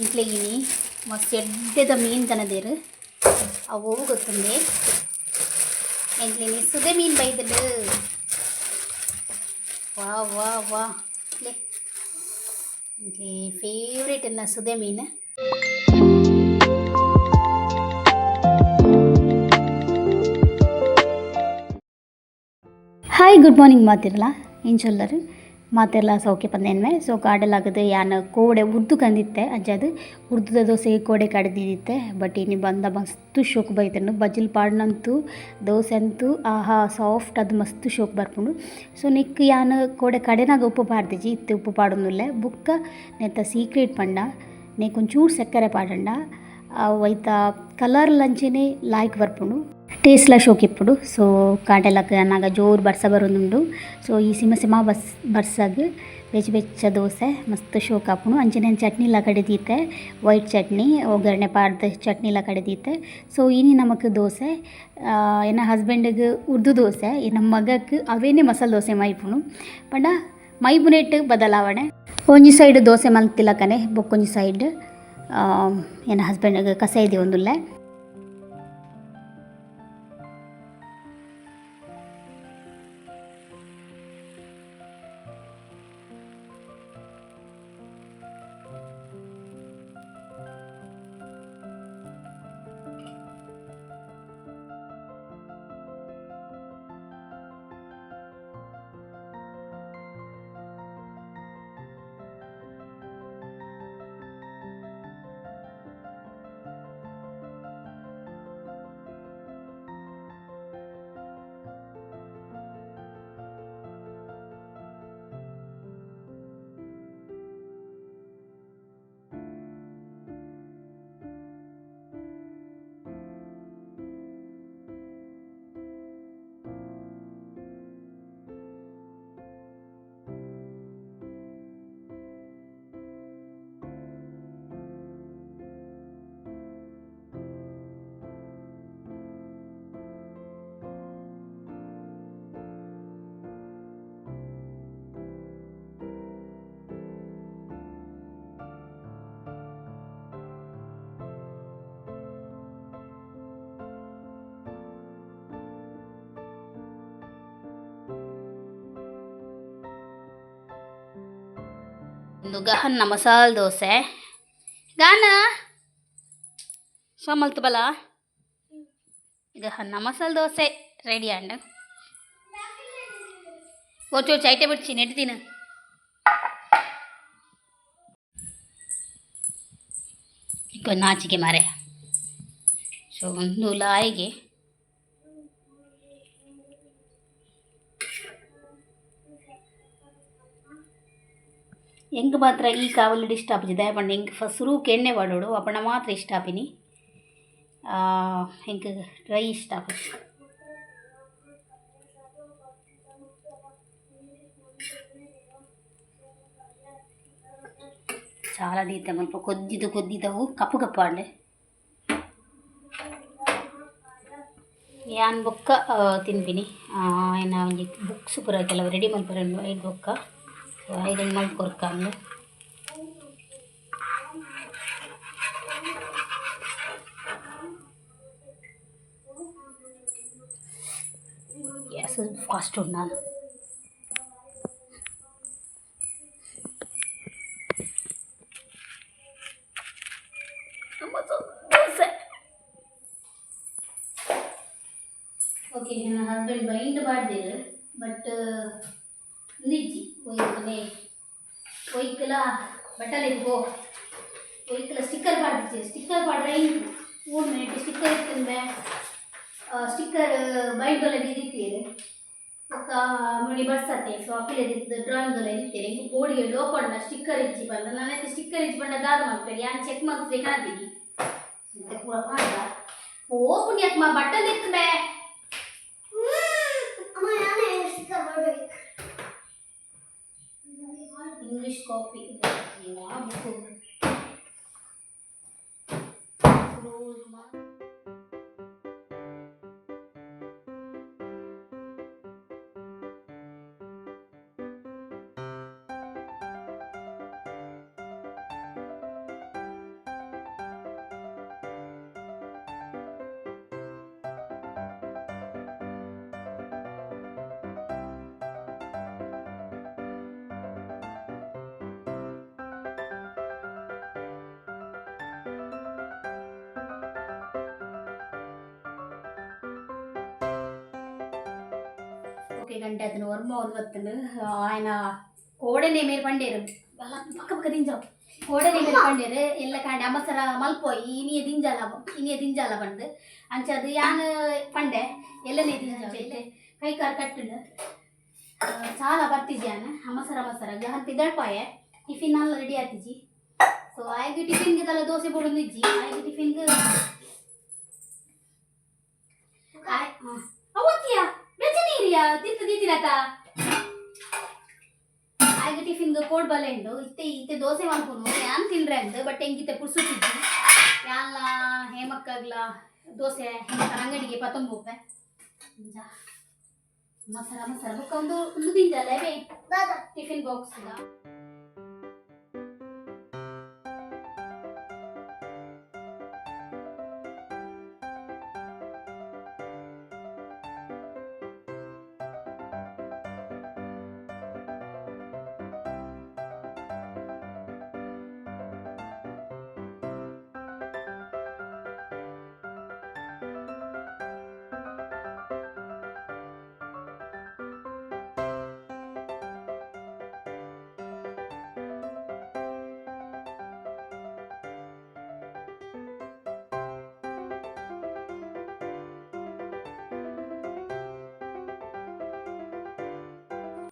ఇంట్లోని మస్తు ఎడ్డేద మీన్ తనదేరు అవు ಗೊತ್ತುಂದೆ ఇంట్లోని సుదే మీన్ బైదలు వా వా వా లే ఇంట్లో ఫేవరెట్ అన్న సుదే మీన్. ಹಾಯ್ ಗುಡ್ ಮಾರ್ನಿಂಗ್ ಮಾತಿರಲ್ಲ ಏನು ಚೊಲ್ಲರು ಮಾತೆಲ್ಲ ಸೌಖ್ಯ ಬಂದೇನ್ವೆ. ಸೊ ಕಾಡಲಾಗದು ಯಾನ ಕೋಡೆ ಉರ್ದು ಕಂದಿತ್ತೆ ಅಜ್ಜದು ಉರ್ದುದ ದೋಸೆ ಕೋಡೆ ಕಡ್ದಿದ್ದಿತ್ತೆ. ಬಟ್ ಇನ್ನು ಬಂದ ಮಸ್ತ್ ಶೋಕ್ ಬೈತನು ಬಜ್ಜಿಲ್ ಪಾಡ್ನಂತೂ ದೋಸೆ ಅಂತೂ ಆಹಾ ಸಾಫ್ಟ್ ಅದು ಮಸ್ತ್ ಶೋಕ್ ಬರ್ಪುಂಡು. ಸೊ ನಿಕ್ ಯಾನ ಕೋಡೆ ಕಡೆನಾಗ ಉಪ್ಪು ಪಾಡ್ದಿಜಿ ಇತ್ತು ಉಪ್ಪು ಪಾಡೋನುಲ್ಲೆ ಬುಕ್ಕ ನೆತ್ತ ಸೀಕ್ರೆಟ್ ಪಂಡ ನೀಕೊಂಚೂರು ಸಕ್ಕರೆ ಪಾಡಂಡ ಅವೈತ ಕಲರ್ ಲಂಚೆನೇ ಲಾಯ್ಕ್ ಬರ್ಪುಂಡು ಟೇಸ್ಟ್ಲ ಶೋಕ್ ಇಪ್ಪುಡು. ಸೊ ಕಾಟೆಲಕ್ ನಾಗ ಜೋರು ಬರ್ಸ ಬರೋದುಂಡು. ಸೊ ಈ ಸಿಮ ಬರ್ಸಾಗ ಬೆಚ್ಚ ದೋಸೆ ಮಸ್ತ್ ಶೋಕ್ ಆಪುಂಡು. ಅಂಚನೆ ಚಟ್ನಿಲ ಕಡಿದೀತೆ ವೈಟ್ ಚಟ್ನಿ ಒಗ್ಗರಣೆ ಪಾಡ್ದ ಚಟ್ನಿಲ ಕಡಿದೀತೆ. ಸೊ ಇನಿ ನಮಕ್ ದೋಸೆ ಎನ್ನ ಹಸ್ಬೆಂಡ್ಗೆ ಉರ್ದು ದೋಸೆ ಎನ್ನ ಮಗಕ್ಕೆ ಅವೇನೇ ಮಸಾಲೆ ದೋಸೆ ಮೈಪುಂಡು ಪಂಡ ಮೈಬುನೆಟ್ ಬದಲಾವಣೆ ಒಂಜಿ ಸೈಡ್ ದೋಸೆ ಮಲ್ತಿಲಕನೆ ಬೊಕ್ಕೊಂಜಿ ಸೈಡ್ ಎನ್ನ ಹಸ್ಬೆಂಡ್ಗೆ ಕಸ ಇದೆ ಒಂದುಲ್ಲೆ. ಒಂದು ಗಹನ್ನ ಮಸಾಲೆ ದೋಸೆ ಗಾನ ಸೋಮಲ್ತು ಬಲ ಗಹನ್ನ ಮಸಾಲೆ ದೋಸೆ ರೆಡಿ ಅಂಡ್ ಒಚ್ಚು ಚೈಟೆ ಬಿಡ್ಚಿ ನೆಡ್ತೀನಿ ಇಕ್ಕ ನಾಚಿಕೆ ಮಾರೆ. ಸೊ ಒಂದು ಲಾಯಿಗೆ ಎಂಗೆ ಮಾತ್ರ ಈ ಕಾವಲಿಡು ಇಷ್ಟ ಆಪಿಜಿ ದಯಪಂಡ ಎಂಗೆ ಫಸ್ಟ್ರೂಕ್ ಎಣ್ಣೆ ಪಡೋಡು ಅಪ್ಪಣ ಮಾತ್ರ ಇಷ್ಟ ಆಪಿನಿ ಎಂಗೆ ಡ್ರೈ ಇಷ್ಟ ಆಪಿ. చాలా దీతే మಲ್ಪ కొద్దిదವು ಕಪ್ಪು ಕಪ್ಪಾಂಡೆ ಯಾನ್ ಬೊಕ್ಕ ತಿನ್ಪಿನಿ ಏನ ಒಂಜಿ ಬುಕ್ಸ್ ಪೂರ ಕೆಲವು ರೆಡಿ ಮಲ್ಪರೆಂಡು ಐದು ಬೊಕ್ಕ ಐದನ್ನು ಮಲ್ತು ಕೊರ್ಕಂಡು ಗ್ಯಾಸ್ ಫಾಸ್ಟ್ ಉಂಡು ನಾನು ದೋಸೆ. ಓಕೆ ನನ್ನ ಹಸ್ಬೆಂಡ್ ಬೈಂಡ್ ಮಾಡಿದ್ರು ಬಟ್ ನಿಜ್ಜಿ ಒಯ್ಕಲ ಬಟ್ಟಲೆ ಗೋ ಒಯ್ಕಲ ಸ್ಟಿಕ್ಕರ್ ಪಾಡ್ದಿಚ್ಚಿ ಸ್ಟಿಕ್ಕರ್ ಪಾಡ್ರೆ ಮೂರು ಮಿನಿಟ್ ಸ್ಟಿಕ್ಕರ್ ಇತ್ತಂದ್ರೆ ಸ್ಟಿಕ್ಕರ್ ಬೈಂಡಲ್ಲ ಇದಿತ್ತೀರಿ ఒక ముని బర్సతే సో అప్పులే డ్రాయింగ్ లో ఇత్తే ఇంక కోడిಗೆ ಲೋಕೊಂಡ ಸ್ಟಿಕ್ಕರ್ ಇಚ್ಚಿ ಬಂದ ನಾನೈತೆ ಸ್ಟಿಕ್ಕರ್ ಇಚ್ಚಿ ಬಂದ ದಾದ ಮಾಡ್ಬೇಡಿ ಯಾನ್ ಚೆಕ್ ಮಾಡ್ತೀವಿ ಕಾದಿಗಿ ಮತ್ತೆ ಪೂರ ಮಾಡ ಓ ಪುಣ್ಯಾತ್ಮ ಮಾ ಬಟ್ಟಲ್ ಇತ್ತಬೆ ಅಮ್ಮ ಯಾನೆ ಸ್ಟಿಕ್ಕರ್ ಮಾಡಬೇಕು ಇಂಗ್ಲಿಷ್ ಕಾಫಿ ಯಾ ಬುಕ್ ಓಕೆ ಗಂಟೆ ಅದನ್ನು ವರ್ಮ ಒಂದು ಬರ್ತಂಡು ఆయన ಕೋಡೆನೆ ಮೇಲೆ ಪಂಡೇರು ಅಲ್ಲ ಪಕ್ಕ ಪಕ್ಕ ದಿಂಜಾವು ಕೋಡೆನೆ ಮೇಲೆ ಪಂಡೇರು ಎಲ್ಲ ಕಾಂಡೆ ಅಮ್ಮಸರ ಮಲ್ಪೋಯಿ ಇನಿಯ ದಿಂಜಾಲ ಬಂದು ಅಂಚದು ಯಾನು ಪಂಡೆ ಎಲ್ಲನೇ ದಿಂಜಾವು ಎಲ್ಲೇ ಕೈ ಕಾಲು ಕಟ್ಟುಂಡು చాలా ಬರ್ತಿದ್ಯಾನ ಅಮ್ಮಸರ ಜಹನ್ ಪಿದಳ್ಪಾಯೆ ಟಿಫಿನ್ ಎಲ್ಲ ರೆಡಿ ಆತಿಜಿ ಸೊ ಆಯ್ತು ಟಿಫಿನ್ಗೆ ತಲ ದೋಸೆ ಬಡೊಂದಿಜ್ಜಿ ಆಯ್ತು ಟಿಫಿನ್ಗೆ ಅವತ್ತಿಯಾ ಬೆಚ್ಚನೀರಿಯಾ ತಿಂದಿದ್ದೀರತ ಆಯ್ತು ಟಿಫಿನ್ಗೆ ಕೋಡ್ ಬಲೆ ಉಂಡು ಇತ್ತೆ ದೋಸೆ ಮಾಡ್ಕೊಂಡು ಯಾನ್ ತಿನ್ರೆ ಅಂದು ಬಟ್ ಹೆಂಗಿತ್ತೆ ಪುಡ್ಸುತ್ತಿದ್ದಿ ಯಾನ್ಲ ಹೇಮಕ್ಕಾಗ್ಲ ದೋಸೆ ಅಂಗಡಿಗೆ ಪತ್ತೊಂಬೂಪೆ ಮಸಾಲ ಬುಕ್ಕ ಒಂದು ತಿಂಜಲ್ಲ ಬೇ ಟಿಫಿನ್ ಬಾಕ್ಸ್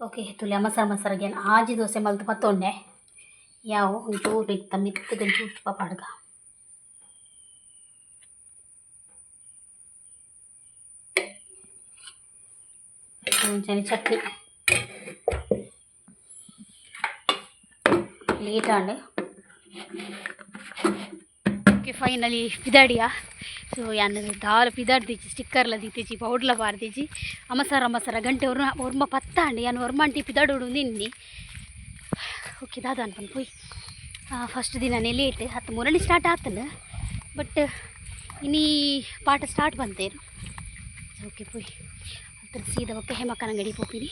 ಓಕೆ ತುಲೆ ಮಸಾಲ ಆಜಿ ದೋಸೆ ಮಲ್ತು ಪತ್ತೊಂಡೆ ಯಾವ ಒಂಚೂರು ಇತ್ತ ಮಿತ್ತಗೊಂಚೂರು ತುಪ್ಪ ಪಾಡ್ಗ ಒಂಚೂರು ಚಟ್ನಿ ಲೇಟಾಂಡೆ ಓಕೆ ಫೈನಲಿ ಪಿದಾಡಿಯಾ ಸೊ ಯಾನ್ ದಾಲ್ ಪಿದಾಡ್ದಿಚ್ಚಿ ಸ್ಟಿಕ್ಕರ್ಲ ದಿತ್ತಿಚ್ಚಿ ಪೌಡ್ಲ ಪಾರ್ದಿಚ್ಚಿ ಅಮಸರ ಗಂಟೆ ಒರ್ಮ ಪತ್ತಾಂಡಿ ಯಾನು ಒರ್ಮಾಂಟಿ ಪಿದಾಡೋಡು ನಿನ್ನಿ ಓಕೆ ದಾದ ಅನ್ಪನ್ ಪೋಯ್ ಫಸ್ಟ್ ದಿನನೇ ಲೇಟ್ ಹತ್ತು ಮೂರನೇ ಸ್ಟಾರ್ಟ್ ಆತನ ಬಟ್ ಇನ್ನೀ ಪಾಠ ಸ್ಟಾರ್ಟ್ ಬಂತೇರು ಓಕೆ ಪೋಯ್ ಹತ್ರ ಸೀದಾ ಓಕೆ ಹೇಮಕ್ಕನ ಅಂಗಡಿ ಪೋಪಿನಿ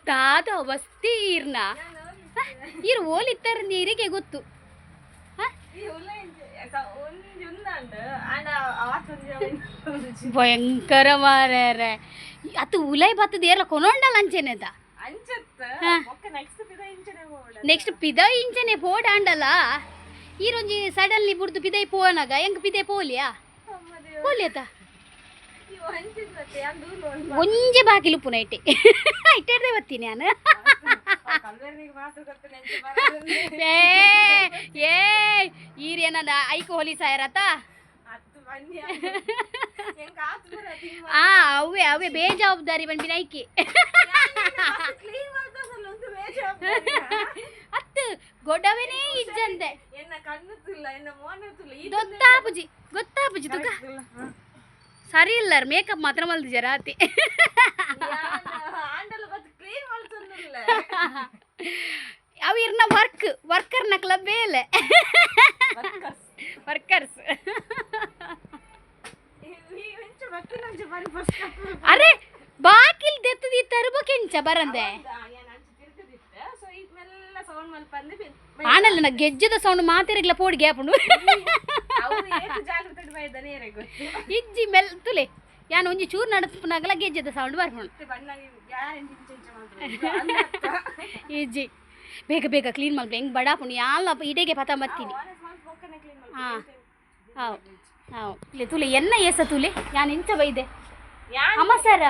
ದಾದ ವಸ್ತಿ ಇರ್ನ ಇರು ಓಲಿತ್ತರ ನೀರಿಗೆ ಗೊತ್ತು ಭಯಂಕರ ಮಾರ್ಯಾರೆ ಅತ್ತು ಉಲೈ ಬತ್ತದ ಏರ್ಲ ಕೊನೊಂಡಲ್ಲ ಅಂಚೆನೆದ ನೆಕ್ಸ್ಟ್ ಪಿದ ಇಂಚನೆ ಪೋಡಾಂಡಲ್ಲ ಈರೊಂಜಿ ಸಡನ್ಲಿ ಬುಡ್ದು ಪಿದೈ ಪೋನಾಗ ಹೆಂಗ್ ಪಿದೈ ಪೋಲಿಯಾ ಪೋಲಿಯತ ಒಂಜೆ ಬಾಗಿಲು ಪುನಃ ಇಟ್ಟೆ ಬತ್ತೀನಿ ನಾನು ಏ ಈರೇನ ಐಕ ಹೋಲಿ ಸಾಯರತ ಅವೇ ಬೇಜವಾಬ್ದಾರಿ ಬಂದ್ಬಿನ ಐಕಿ ಅತ್ತು ಗೊಡವೇನೇ ಇಜ್ಜಂತೆ ಗೊತ್ತಾಪುಜಿ ತುಕ ಸರಿ ಇಲ್ಲ ಮೇಕಪ್ ಮಾತ್ರ ಮಲ್ದು ಜರಾತಿ ಅವು ಇರ್ನ ವರ್ಕರ್ನ ಕ್ಲಬ್ ಬೇಲೆ ವರ್ಕರ್ಸ್ ಅರೆ ಬಾಕಿಲ್ ದೆತ್ತದಿ ತರ್ಬೇಕೆಂಚ ಬರಂದೆ ಆನಲ್ಲ ಗೆಜ್ಜದ ಸೌಂಡ್ ಮಾತಿರಗ್ಲ ಪೋಡಿ ಗ್ಯಾಪುಂಡು ಇಜ್ಜಿ ಮೆಲ್ ತುಲೆ ಯಾನು ಒಂಜಿ ಚೂರು ನಡಪುನಾಗಲ ಗೆಜ್ಜದ ಸೌಂಡ್ ಬರ್ಕೊಂಡು ಇಜ್ಜಿ ಬೇಗ ಕ್ಲೀನ್ ಮಾಡ್ಬೇಕು ಹೆಂಗೆ ಬಡಾಪುಂಡು ಯಾಲ ಇಡೆಗೆ ಪತ ಮತ್ತೀನಿ ಹಾಂ ಹೌದು ತುಲೆ ಎನ್ನ ಏಸ ತುಲೆ ಯಾನು ಇಂಚ ಬೈದೆ ಅಮ್ಮ ಸರ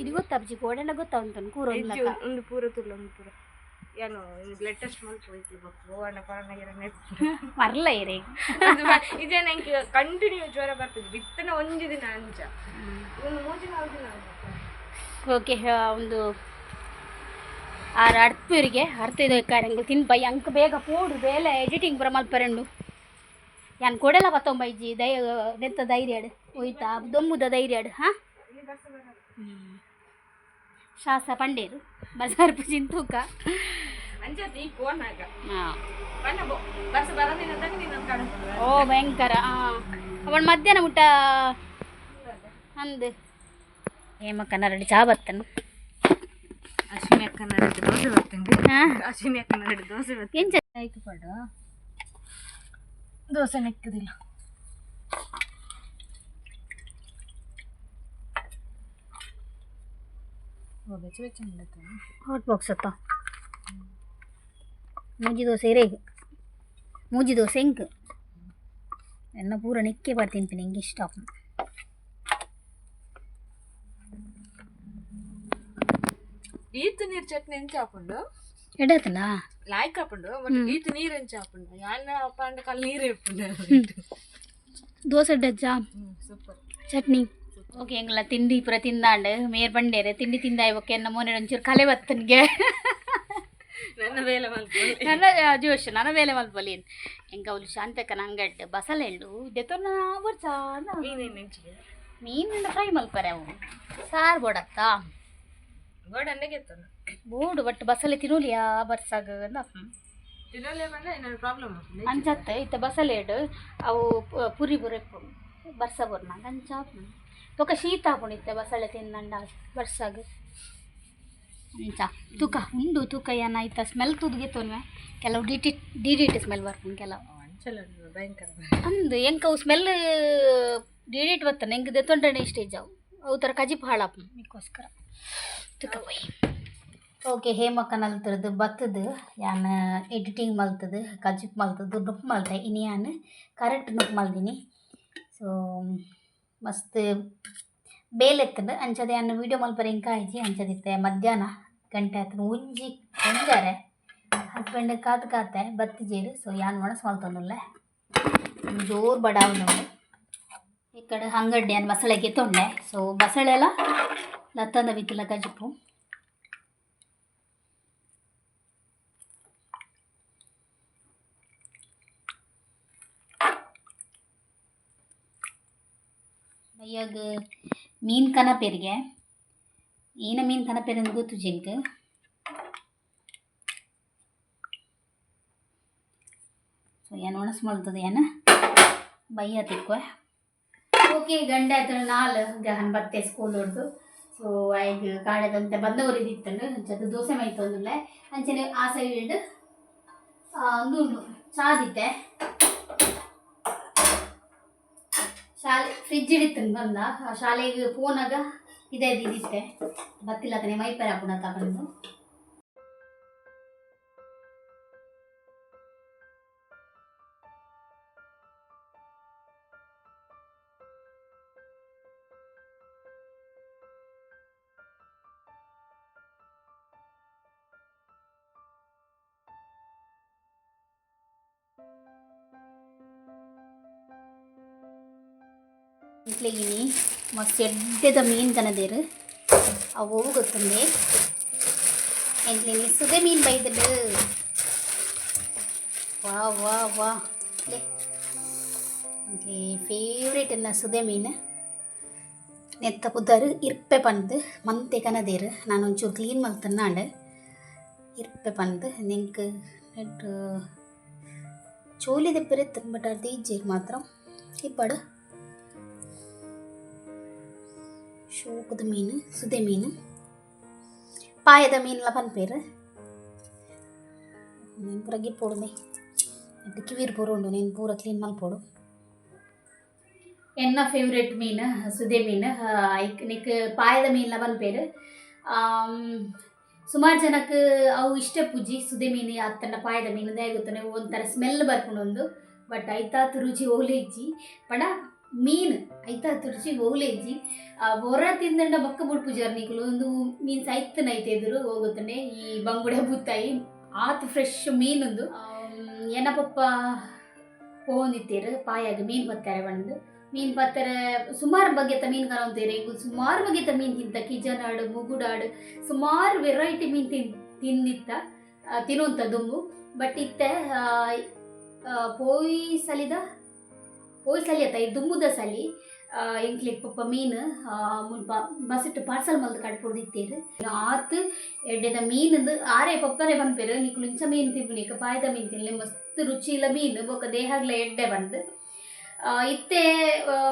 ಇದು ಗೊತ್ತಾಪುಜಿ ಕೋಡೆಲ್ಲ ಗೊತ್ತಾ ಉಂಟು ಕೂರ ಒಂದು ಪೂರ ತುಲ್ಲ ಒಂದು ಪೂರ ಏನು ಬ್ಲಡ್ ಟೆಸ್ಟ್ ಮರಲ ಇರೇ ಇದೇ ನಂಗೆ ಕಂಟಿನ್ಯೂ ಜ್ವರ ಬರ್ತದೆ ಬಿತ್ತನೆ ಒಂದು ದಿನ ಅಂಚ ಒಂದು 3 ದಿನ ಓಕೆ ಒಂದು ಆರು ಅಡ್ಪೂರಿಗೆ ಅರ್ಥ ಕಾರಂಗು ತಿನ್ಪೈ ಅಂಕ ಬೇಗ ಪೋಡು ಬೇಲೆ ಎಡಿಟಿಂಗ್ ಬರ ಮಲ್ಪರೆಂಡು ಯಾನ್ ಕೊಡೆಲ್ಲ ಪತ್ತೊಂಬೈಜಿ ನೆತ್ತ ಧೈರ್ಯಾಡು ಹೋಯ್ತಾ ದೊಮ್ಮುದ ಧೈರ್ಯಾಡು ಹಾಂ ಶಾಸ ಪಂಡೇರು ಬಜಾರ್ ಪುಜಿನ್ ತೂಕ ಓ ಭಯಂಕರ ಅವಳು ಮಧ್ಯಾಹ್ನ ಊಟ ಅಂದು ಹೇಮಕ್ಕನ ರೆಡಿ ಚಾ ಬರ್ತನು ಅಶ್ವಿನಿ ಅಕ್ಕನ ದೋಸೆ ಬರ್ತೀನಿ ಅಶ್ವಿನಿ ಅಕ್ಕನ ದೋಸೆ ಬರ್ತೀನಿ ಏನು ಚೆನ್ನಾಗಿ ಪಡು ದೋಸೆ ನೆಕ್ಕದಿಲ್ಲ ಬೆಚ್ಚ ಬೆಚ್ಚ ಹಾಟ್ ಬಾಕ್ಸ್ ಅತ್ತ ಮೂಜಿ ದೋಸೆ ರೇಗು ಮೂಜಿ ದೋಸೆ ಹೆಂಗೆ ಎಲ್ಲ ಪೂರ ನೆಕ್ಕೆ ಬರ್ತೀನಿ ಹಿಂಗೆ ಇಷ್ಟ ಈತು ನೀರು ಚಟ್ನಿ ಹೆಂಚ ಹಾಕೊಂಡು ಎಡತಲ್ಲ ಲಾಯ್ಕ್ ಹಾಕೊಂಡು ಈತು ನೀರು ಹೆಂಚ ಹಾಕೊಂಡು ಯಾನ ಪಾಂಡ ಕಲ್ ನೀರು ಇರ್ಪುಂಡು ದೋಸೆ ಡಜ್ಜ ಸೂಪರ್ ಚಟ್ನಿ ಓಕೆ ಹೆಂಗಲ್ಲ ತಿಂಡಿ ಪೂರ ತಿಂದಾಂಡು ಮೇರ್ ಬಂಡೇರೆ ತಿಂಡಿ ತಿಂದ ಇವಕ್ಕೆ ನಮ್ಮ ಮನೆ ಒಂಚೂರು ಕಲೆ ಬತ್ತನಿಗೆ ನನ್ನ ಬೇಲೆ ಮಲ್ಪೊಲಿ ನನ್ನ ಜೋಶ್ ನನ್ನ ಬೇಲೆ ಮಲ್ಪೊಲಿನ್ ಹೆಂಗ ಅವಳು ಶಾಂತಕ್ಕನ ಅಂಗಡ್ಡು ಬಸಳೆ ಎಳ್ಳು ಇದೆತ್ತೊನ್ನ ಬರ್ಚ ಮೀನಿನ ಫ್ರೈ ಮಲ್ಪರೆ ಅವು ಸಾರು ಬೋಡತ್ತ ಗೋಡನ್ನೇ ಗೆತ್ತನ ಬೋಡು ಬಟ್ ಬಸಳೆ ತಿನ್ನೋಲಿಯಾ ಬರ್ಸಾಗ ತಿನ್ನೋಲೆ ಬಂದ್ರೆ ಏನಾದ್ರು ಪ್ರಾಬ್ಲಮ್ ಅಂಚತ್ತೆ ಇತ್ತ ಬಸಳೆ ಎಡು ಅವು ಪುರಿ ಬುರೆಪ್ಪು ಬರ್ಸ ಬೋರ್ನ ಅಂಚ ತೂಕ ಶೀತ ಹಾಕೊಂಡಿತ್ತೆ ಬಸಳೆ ತಿನ್ನಂಡ ಬರ್ಸಾಗ ಅಂಚ ತೂಕ ಉಂಡು ತೂಕ ಏನಾಯ್ತ ಸ್ಮೆಲ್ ತುದಿಗೆ ತೊನ್ವೆ ಕೆಲವು ಡಿ ಟಿ ಸ್ಮೆಲ್ ಬರ್ಕೊಂಡು ಕೆಲವು ಭಯಂಕರ ಅಂದು ಎಂಕವು ಸ್ಮೆಲ್ ಡಿ ಡಿ ಬರ್ತಾನೆ ಹೆಂಗಿದೆ ತೊಂಡನೆ ಸ್ಟೇಜ್ ಅವು ಥರ ಕಜಿಪ್ ಹಾಳಪ್ಪ ಇದಕ್ಕೋಸ್ಕರ ತುಕ ಹೋಯ್ ಓಕೆ ಹೇಮಕ್ಕ ನಲ್ತರದು ಬತ್ತದು ಯಾನ್ ಎಡಿಟಿಂಗ್ ಮಲ್ತದು ಕಜಿಪ್ ಮಲ್ತದು ನುಪ್ಪು ಮಲ್ತೆ ಇನ್ನು ಯಾನ್ ಕರೆಕ್ಟ್ ನುಪ್ಪು ಮಲ್ದಿನಿ ಸೊ ಮಸ್ತ್ ಬೇಲೆತ್ತದು ಅಂಚದೆ ಯಾನ್ ವೀಡಿಯೋ ಮಲ್ಪರೆ ಇಂಕ ಆಯ್ತು ಅಂಚದಿತ್ತೆ ಮಧ್ಯಾಹ್ನ ಗಂಟೆ ಆಯ್ತು ಉಂಜಿ ಕೊಂಜಾರೆ ಹಸ್ಬೆಂಡ್ ಕಾತೆ ಬತ್ತಿಜೇರು ಸೊ ಯಾನ್ ಒಣಸ್ ಮಲ್ತೊಂದುಲ್ಲೆ ಜೋರು ಬಡಾವಣೆ ಈ ಕಡೆ ಅಂಗಡಿ ಯಾನ್ ಬಸಳೆಗೆ ತೊಂಡೆ ಸೊ ಬಸಳೆಲ್ಲ ಲತ್ತಂದ ಬಿತ್ತಿಲ್ಲ ಕಜಿಪ್ಪು ಬಯ್ಯಾಗ ಮೀನು ಕನಪೇರಿಗೆ ಏನ ಮೀನು ಕನಪೇರು ಅಂತ ಗೊತ್ತು ಜಿಂಕ್ ಸೊ ಏನು ಒಣಸ್ ಮಾಡ್ತದೆ ಏನು ಬಯ್ಯ ತಿಕ್ವೆ ಓಕೆ ಗಂಡ ಆಯ್ತು ನಾಲ್ ಗಹನ್ ಬತ್ತೆ ಸ್ಕೂಲ್ ಹೊಡೆದು ಸೊ ಈಗ ಕಾಡದಂತೆ ಬಂದವರು ಇದಿತ್ತಂಡು ಅಂಚದು ದೋಸೆ ಮೈತೊಂದುಲ್ಲೆ ಅಂಚನೆ ಆ ಸೈಡ್ ಒಂದು ಚಾದಿತ್ತೆ ಶಾಲೆ ಫ್ರಿಜ್ ಇಡಿತ್ತು ಬಂದ ಶಾಲೆಗೆ ಫೋನಾಗ ಇದಿತ್ತೆ ಬತ್ತಿಲ್ಲ ಕನೆ ಮೈಪರ ಪುಣ ತಗೊಂಡು ఇంట్లోగిని మస్తు ఎడ్డద మీన్ కనదేరు అవు ಗೊತ್ತುಂದೆ ఇంట్లోని సుదే మీన్ బైదలు వా వా వా ఇంకే ఫేవరెట్ ఎన్న సుదే మీನ್ ನೆತ್ತ ಪುದ್ದಾರು ಇರ್ಪೆ ಪಂದು ಮಂತೆ ಕನದೇರು ನಾನು ಒಂಚೂರು ಕ್ಲೀನ್ ಮಲ್ತನ್ನಾಂಡು ಇರ್ಪೆ ಪಂದು ನಿಂಗೆ ನೆಟ್ ಚೋಲಿ ದೆಪ್ಪರಿತ್ತು ಬಟ್ ಅದು ಈಜೆಗೆ ಮಾತ್ರ ಇಪ್ಪಡು ಶೋಕದ ಮೀನು ಸುದೆ ಮೀನು ಪಾಯದ ಮೀನೆಲ್ಲ ಪನ್ಪೇರು ನೀನು ಪೂರ ಗಿಪ್ಪೋಡು ಅದು ಕಿವಿರು ಪೂರ ಉಂಡು ನೀನು ಪೂರ ಕ್ಲೀನ್ ಮಲ್ಪೋಡು ಎನ್ನ ಫೇವ್ರೆಟ್ ಮೀನು ಸುದೆ ಮೀನು ನಿಕ್ ಪಾಯದ ಮೀನೆಲ್ಲ ಪನ್ಪೇರು ಸುಮಾರು ಜನಕ್ಕೆ ಅವು ಇಷ್ಟ ಪೂಜಿ ಸುದೆ ಮೀನು ಅತ್ತನ ಪಾಯದ ಮೀನು ಆಗುತ್ತಾನೆ ಒಂಥರ ಸ್ಮೆಲ್ ಬರ್ಕೊಂಡು ಬಟ್ ಐತಾತು ರುಚಿ ಓಲೇಜಿ ಪಡ ಮೀನು ಐತಾತು ರುಚಿ ಓಲೇಜಿ ಹೊರ ತಿಂದಂಡ ಬಕ್ಕ ಬುಡ್ಪು ಜರ್ನಿಗಳು ಒಂದು ಮೀನ್ಸ್ ಐತನೈತೆದ್ರು ಹೋಗುತ್ತಾನೆ ಈ ಬಂಗುಡೆ ಬೂತಾಯಿ ಆತು ಫ್ರೆಶ್ ಮೀನೊಂದು ಏನಪ್ಪಪ್ಪ ಪೋಂದಿತ್ತೇರು ಪಾಯಾಗ ಮೀನು ಬತ್ತಾರೆ ಬಂದು ಮೀನು ಬತ್ತಾರೆ ಸುಮಾರು ಬಗೆತ ಮೀನು ಕನೊಂತೀರಿ ಸುಮಾರು ಬಗೆತ ಮೀನು ತಿಂತ ಕಿಜನಾಡು ಮುಗುಡಾಡು ಸುಮಾರು ವೆರೈಟಿ ಮೀನು ತಿಂದಿತ್ತ ತಿನ್ನುವಂಥ ದುಂಬು ಬಟ್ ಇತ್ತೆ ಪೋಯಿ ಸಲಿ ಅತ್ತ ಈ ದುಂಬುದ ಸಲಿ ಎಂಕ್ಲೆಗ್ ಪಪ್ಪ ಮೀನು ಮುಲ್ಪ ಬಸ್ಸಿಟ್ಟು ಪಾರ್ಸಲ್ ಮಲ್ದು ಕಟ್ಪೊಡ್ದಿತ್ತೇರು ಆತು ಎಡ್ಡೆದ ಮೀನದು ಆರೇ ಪಪ್ಪನೆ ಬಂದ್ಪೇರು ನಿಕ್ಲು ಇಂಚ ಮೀನು ತಿನ್ಪುನಿಕ ಪಾಯ್ದ ಮೀನು ತಿನ್ಲಿ ಮಸ್ತ್ ರುಚಿಲ ಮೀನು ಬೊಕ್ಕ ದೇಹಾಗ್ಲ ಎಡ್ಡೆ ಬಂದು ಇತ್ತೆ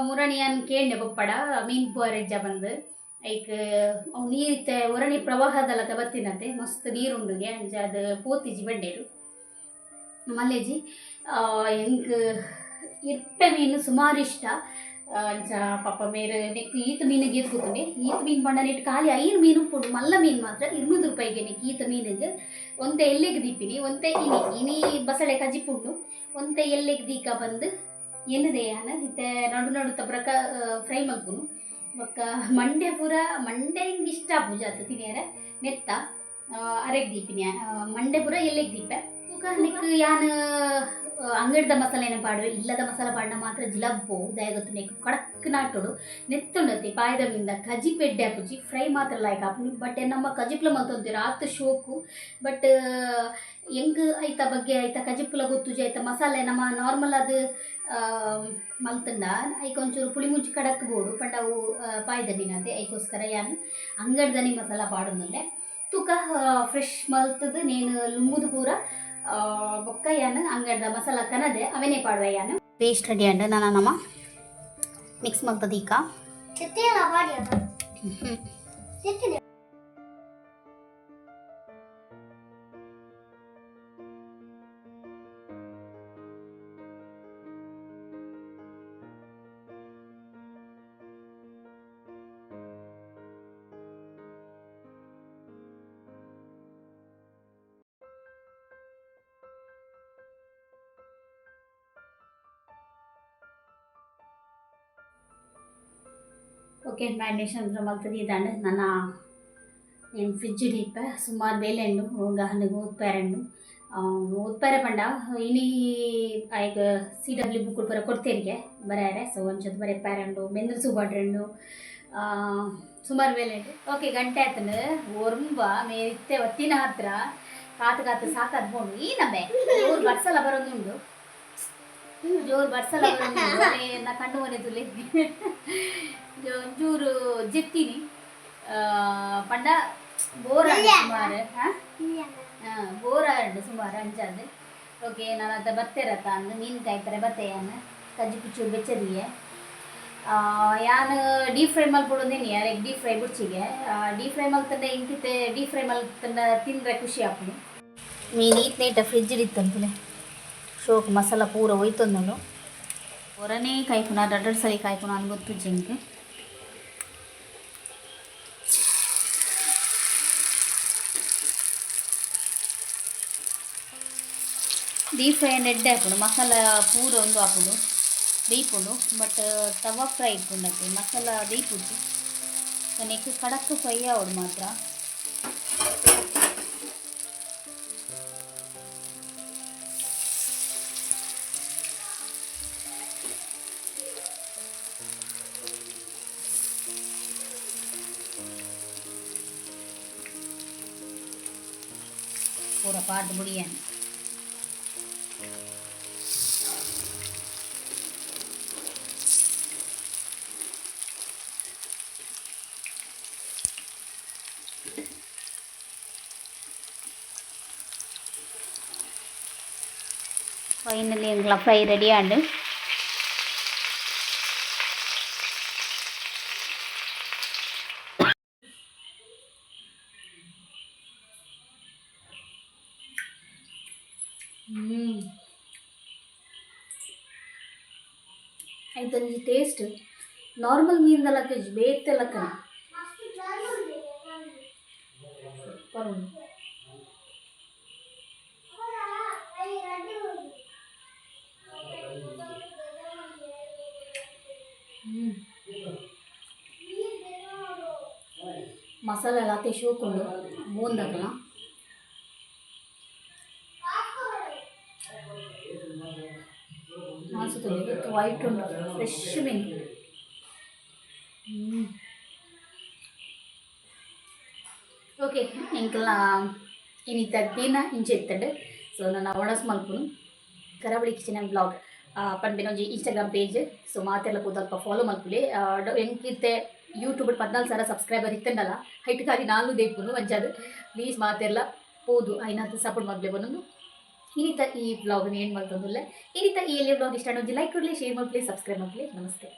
ಮುರಣಿಯನ್ ಕೇಂಡೆ ಬೊಪ್ಪಡ ಮೀನು ಪೋರೆಜ್ಜ ಬಂದು ಐಕ್ ಅವು ನೀರಿತ್ತೆ ಒರಣಿ ಪ್ರವಾಹದಲಕ ಬತ್ತಿನತೆ ಮಸ್ತ್ ನೀರುಂಡುಗೆ ಅಂಚ ಅದು ಪೋತಿಜಿ ಬಡ್ಡೆರು ಮಲ್ಲೆಜಿ ಎಂಕ್ ಇರ್ಪೆ ಮೀನು ಸುಮಾರು ಇಷ್ಟ ಅಂಚ ಪಪ್ಪ ಮೇರೆ ನೆಕ್ ಈತ ಮೀನಿಗೆ ಈತ ಕೂತುಂಡೆ ಈತ ಮೀನು ಪಂಡ ನೆಟ್ಟು ಖಾಲಿ 5 ಮೀನು ಪುಡು ಮಲ್ಲ ಮೀನು ಮಾತ್ರ 200 ರೂಪಾಯಿಗೆ ನೆಕ್ ಈತ ಮೀನಿಗೆ ಒಂತೆ ಎಲ್ಲೆಗೆ ದೀಪಿನಿ ಒಂತೆ ಇನಿ ಬಸಳೆ ಕಜಿಪುಂಡು ಒಂತೆ ಎಲ್ಲೆಗೆ ದೀಕ ಬಂದು ಎನ್ನದೆ ಯಾನ ಇತ್ತೆ ನಡು ನಡು ತಬ್ರಕ ಫ್ರೈ ಮಲ್ಪುನು ಬೊಕ್ಕ ಮಂಡೆ ಪೂರ ಮಂಡೆ ಹಿಂಗೆ ಇಷ್ಟ ಪೂಜಾತ ತಿನ್ಯಾರ ನೆತ್ತ ಅರೆಗ್ ದೀಪಿನಿ ಮಂಡೆ ಪೂರ ಎಲ್ಲೆಗೆ ದೀಪೆ ತೂಕ ನೆಕ್ ಯಾನ್ ಅಂಗಡಿದ ಮಸಾಲೆನ ಪಾಡುವೆ ಇಲ್ಲದ ಮಸಾಲ ಪಾಡಿನ ಮಾತ್ರ ಜಿಲಬ್ಬು ದಯಗೊತ್ತು ನೆಕ್ ಕಡಕ್ ನಾಟೋಡು ನೆತ್ತುಂಡತಿ ಪಾಯದ ಮಿಂದ ಕಜಿಪೆಡ್ಡೆ ಆಪುಜಿ ಫ್ರೈ ಮಾತ್ರ ಲಾಯ್ಕ್ ಆಪುನಿ ಬಟ್ ನಮ್ಮ ಕಜಿಪ್ಲ ಮಲ್ತೊಂತೀರ ಆತ ಶೋಕು ಬಟ್ ಹೆಂಗೆ ಐತ ಬಗ್ಗೆ ಐತ ಕಜಿಪ್ಲ ಗೊತ್ತುಜಿ ಐತ ಮಸಾಲೆ ನಮ್ಮ ನಾರ್ಮಲ್ ಅದು ಮಲ್ತಂಡ ಐಕ ಒಂಚೂರು ಪುಳಿ ಮುಂಚಿ ಕಡಕ್ ಬೋಡು ಬಟ್ ಅವು ಪಾಯ್ದ ಮೀನತೆ ಐಕೋಸ್ಕರ ಯಾನು ಅಂಗಡಿದನಿ ಮಸಾಲ ಪಾಡೋನಲ್ಲೇ ತೂಕ ಫ್ರೆಶ್ ಮಲ್ತದು ನೇನು ಲುಂಬುದು ಪೂರ ಬೊಕ್ಕ ಯಾನು ಅಂಗಡಿದ ಮಸಾಲ ಕನದೆ ಅವನೇ ಪಾಡುವ ಯಾನು ಪೇಸ್ಟ್ ರೆಡಿ ಅಂಡ ನಾನು ನಮ್ಮ ಮಿಕ್ಸ್ ಮಾಡ್ತದ ಈಗ ಓಕೆ ಮ್ಯಾರಿನೇಷನ್ ಮಲ್ತದ ಇದಾಂಡು ನನ್ನ నేను ఫ్రిడ్జ్ డీప్ సుమారు వేలేండు గహన ఓద్పారండు ಓದ್ಪಾರೆ ಪಂಡ ಇನಿ ಆಯ್ಗ CW ಬುಕ್ ಪೂರ ಕೊಡ್ತೇರಿಗೆ ಬರೆಯಾರೆ ಸೊ ಒಂಚೂರು ಬರೀ ಪ್ಯಾರಂಡು ಬೆಂದ್ರ ಸುಬಾಡ್ರಂಡು ಸುಮಾರು ವೇಲೆಂಡು ಓಕೆ ಗಂಟೆ ಆಯ್ತಂದು ಒರ್ಂಬ ಮೇರಿತ್ತೆ ಒತ್ತಿನ ಹತ್ರ ಕಾತು ಕಾತು ಸಾಕಾದ್ ಬೋಣು ಈ ನಮ್ಮೆ ಜೋರು ಬರ್ಸಲ್ಲ ಬರೋದುಂಡು ಜೋರು ಬರ್ಸಲ್ಲ ಬರೋದು ನಾ ಕಣ್ಣು ಮನೆ ತುಲಿ ಒಂಚೂರು ಜೆತ್ತಿನಿ ಪಂಡ ಬೋರ್ ಸುಮಾರು ಬೋರ್ ಸುಮಾರು ಅಂಚಾದ ಓಕೆ ನಾನು ಅದ ಬತ್ತೇರತ್ತ ಅಂದು ಮೀನು ಕಾಯ್ತಾರೆ ಬತ್ತೆಯನ್ನ ಕಜ್ಜಿ ಪಿಚ್ಚೂರು ಬೆಚ್ಚದಿಗೆ ಯಾನು ಡೀಪ್ ಫ್ರೈ ಮಲ್ಪಡೋದೇನಿ ಯಾರಿಗೆ ಡೀಪ್ ಫ್ರೈ ಬುಚ್ಚಿಗೆ ಡೀಪ್ ಫ್ರೈ ಮಲ್ತಂಡೆ ಇಂಕಿತ್ತೆ ಡೀಪ್ ಫ್ರೈ ಮಲ್ತಂಡ ತಿಂದರೆ ಖುಷಿ ಆಗ್ತದೆ ಮೀನು ಈತ್ ನೈಟ ಫ್ರಿಜ್ ಇತ್ತಂತಲೇ ಶೋಕ್ ಮಸಾಲ ಪೂರ ಹೋಯ್ತಂದಳು ಹೊರನೇ ಕಾಯ್ಪುನ 2 ಸರಿ ಕಾಯ್ಪುನ ಅಂತ ಗೊತ್ತು ಜಿಂಕ್ ಡೀಪ್ ಫ್ರೈ ಅಂಡ್ ಎಡ್ಡೆ ಹಾಕೋದು ಮಸಾಲ ಪೂರ ಒಂದು ಹಾಕೋದು ದೀಪುಂಡು ಬಟ್ ತವಾ ಫ್ರೈ ಇಟ್ಕೊಂಡತ್ತೆ ಮಸಾಲ ದೀಪುಂಟು ನೆಕ್ಕು ಕಡಕ್ ಫ್ರೈ ಆವಡು ಮಾತ್ರ पूरा पाट बुढ़िया ಫೈನಲಿ ಎಂಗ್ಲ ಫ್ರೈ ರೆಡಿ ಆಂಡು ಐತೊಂಜಿ ಟೇಸ್ಟ್ ನಾರ್ಮಲ್ ಮೀನ್ದಲಕ್ಕೆ ಬೇತೆಲಕ್ಕ ಸೂಪರ್ ಉಂಟು ಮಸಾಲೆ ಲಾತೆ ಶೋಕೊಂಡು ಬೋಂದಕ್ಕನ ಮಾಸುತ್ತದೆ ಇವತ್ತು ವೈಟ್ ಉಂಟು ಫ್ರೆಶ್ ಮೀನು ಓಕೆ ಇಂಕಲ್ನ ಇನ್ನಿತ್ತ ದಿನ ಇಂಚೆ ಇತ್ತಂಡು ಸೊ ನಾನು ಒಣಸ್ ಮಲ್ಪುನು ಕರಾವಳಿ ಕಿಚನ್ ಆ್ಯಂಡ್ ಬ್ಲಾಗ್ ಪಂಡಿನ ಒಂಜಿ ಇನ್ಸ್ಟಾಗ್ರಾಮ್ ಪೇಜ್ ಸೊ ಮಾತೆಲ್ಲ ಪೋದು ಅಲ್ಪ ಫಾಲೋ ಮಲ್ಪುಲೆ ಎಂಕಿತ್ತೆ ಯೂಟ್ಯೂಬ್ 14,000 ಸಬ್ಸ್ಕ್ರೈಬರ್ ಇತ್ತಂಡಲ್ಲ ಹೈಟ್ ಖಾಲಿ ನಾನು ದೇಪುನು ಅಂಚಾದು ಪ್ಲೀಸ್ ಮಾತೆಲ್ಲ ಪೋದು ಐನಾದ್ರು ಸಪೋರ್ಟ್ ಮಾಡ್ಲೇ ಬಂದೊಂದು ಇನ್ನಿತ ಈ ಬ್ಲಾಗ್ನ ಏನು ಮಾಡ್ತಂದುಲ್ಲ ಇನ್ನಿತ ಈ ಎಲ್ಲಿ ಬ್ಲಾಗ್ ಇಷ್ಟ ಒಂಜಿ ಲೈಕ್ ಕೊಡಲಿ ಶೇರ್ ಮಾಡ್ಲಿ ಸಬ್ಸ್ಕ್ರೈಬ್ ಮಾಡ್ಲಿ ನಮಸ್ತೆ.